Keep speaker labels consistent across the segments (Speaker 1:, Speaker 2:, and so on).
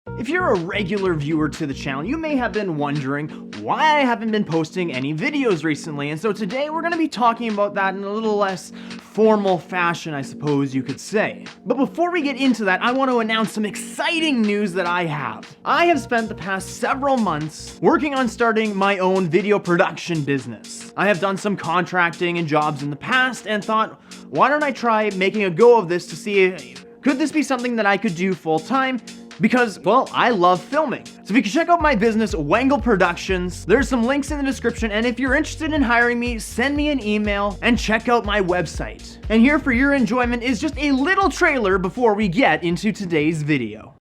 Speaker 1: If you're a regular viewer to the channel, you may have been wondering why I haven't been posting any videos recently, and so today we're going to be talking about that in a little less formal fashion, I suppose you could say. But before we get into that, I want to announce some exciting news that I have. I have spent the past several months working on starting my own video production business. I have done some contracting and jobs in the past and thought, why don't I try making a go of this to see, could this be something that I could do full time? Because, well, I love filming. So if you can check out my business, Wangle Productions, there's some links in the description, and if you're interested in hiring me, send me an email and check out my website. And here for your enjoyment is just a little trailer before we get into today's video.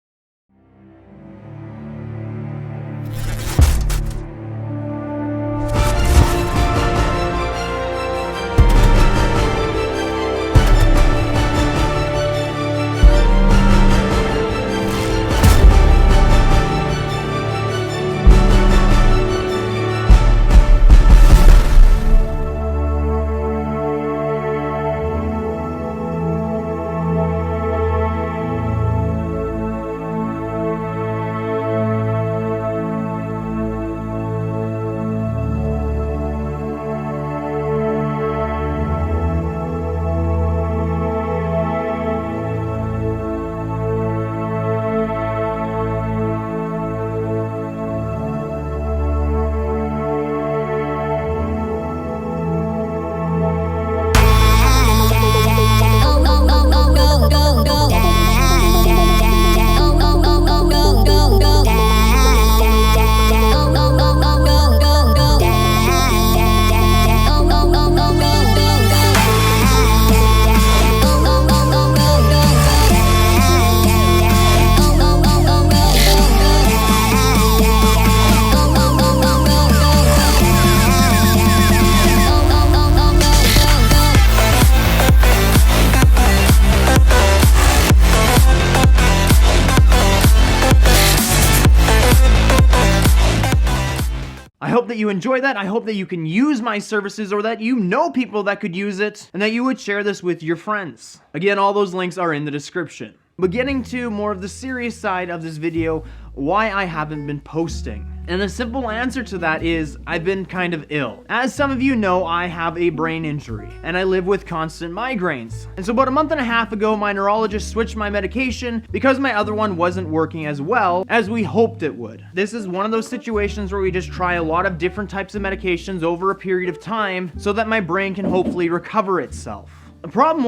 Speaker 1: I hope that you enjoy that. I hope that you can use my services, or that you know people that could use it, and that you would share this with your friends. Again, all those links are in the description. But getting to more of the serious side of this video, why I haven't been posting. And the simple answer to that is I've been kind of ill. As some of you know, I have a brain injury and I live with constant migraines. And so about a month and a half ago, my neurologist switched my medication because my other one wasn't working as well as we hoped it would. This is one of those situations where we just try a lot of different types of medications over a period of time so that my brain can hopefully recover itself. The problem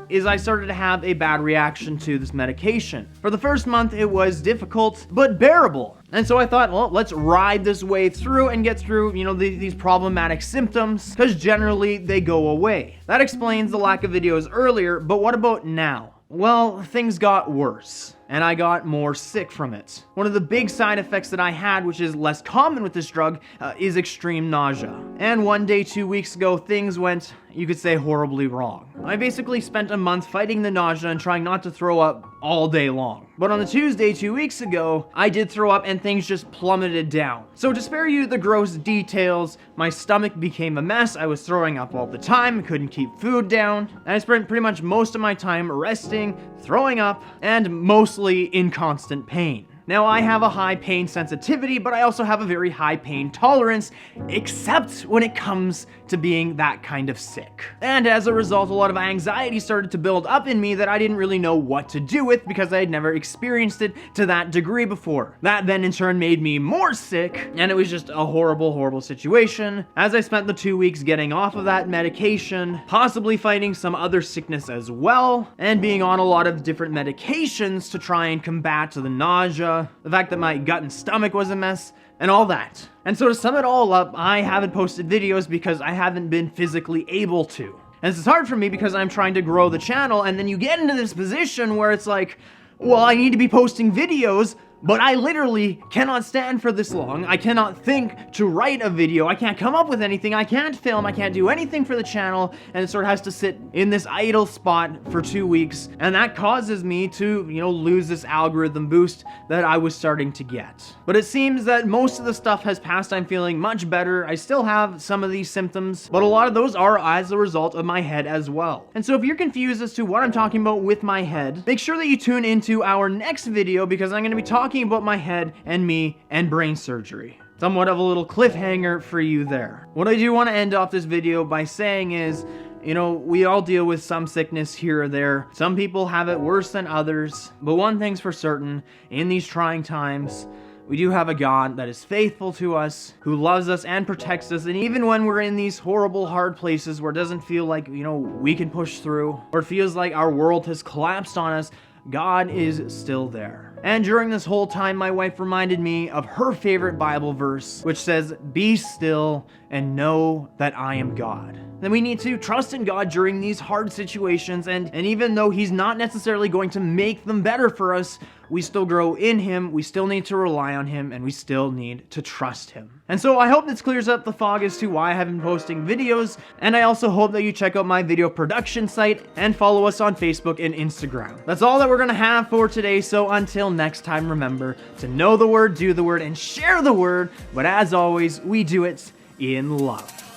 Speaker 1: is I started to have a bad reaction to this medication. For the first month, it was difficult, but bearable. And so I thought, well, let's ride this way through and get through, these problematic symptoms, because generally they go away. That explains the lack of videos earlier, but what about now? Well, things got worse, and I got more sick from it. One of the big side effects that I had, which is less common with this drug, is extreme nausea. And one day 2 weeks ago, things went, you could say, horribly wrong. I basically spent a month fighting the nausea and trying not to throw up all day long. But on the Tuesday 2 weeks ago, I did throw up and things just plummeted down. So to spare you the gross details, my stomach became a mess. I was throwing up all the time, couldn't keep food down, and I spent pretty much most of my time resting, throwing up, and mostly in constant pain. Now, I have a high pain sensitivity, but I also have a very high pain tolerance, except when it comes to being that kind of sick. And as a result, a lot of anxiety started to build up in me that I didn't really know what to do with because I had never experienced it to that degree before. That then in turn made me more sick, and it was just a horrible, horrible situation. As I spent the 2 weeks getting off of that medication, possibly fighting some other sickness as well, and being on a lot of different medications to try and combat the nausea, the fact that my gut and stomach was a mess, and all that. And so to sum it all up, I haven't posted videos because I haven't been physically able to. And this is hard for me because I'm trying to grow the channel, and then you get into this position where it's like, well, I need to be posting videos, but I literally cannot stand for this long. I cannot think to write a video. I can't come up with anything. I can't film. I can't do anything for the channel. And it sort of has to sit in this idle spot for 2 weeks. And that causes me to, lose this algorithm boost that I was starting to get. But it seems that most of the stuff has passed. I'm feeling much better. I still have some of these symptoms, but a lot of those are as a result of my head as well. And so if you're confused as to what I'm talking about with my head, make sure that you tune into our next video because I'm going to be talking talking about my head and me and brain surgery. Somewhat of a little cliffhanger for you there. What I do want to end off this video by saying is, you know, we all deal with some sickness here or there. Some people have it worse than others. But one thing's for certain, in these trying times, we do have a God that is faithful to us, who loves us and protects us. And even when we're in these horrible, hard places where it doesn't feel like, you know, we can push through, or it feels like our world has collapsed on us, God is still there. And during this whole time, my wife reminded me of her favorite Bible verse, which says, "Be still and know that I am God." Then we need to trust in God during these hard situations, and even though He's not necessarily going to make them better for us, we still grow in Him, we still need to rely on Him, and we still need to trust Him. And so I hope this clears up the fog as to why I haven't been posting videos, and I also hope that you check out my video production site and follow us on Facebook and Instagram. That's all that we're gonna have for today, so until next time, remember to know the Word, do the Word, and share the Word, but as always, we do it in love.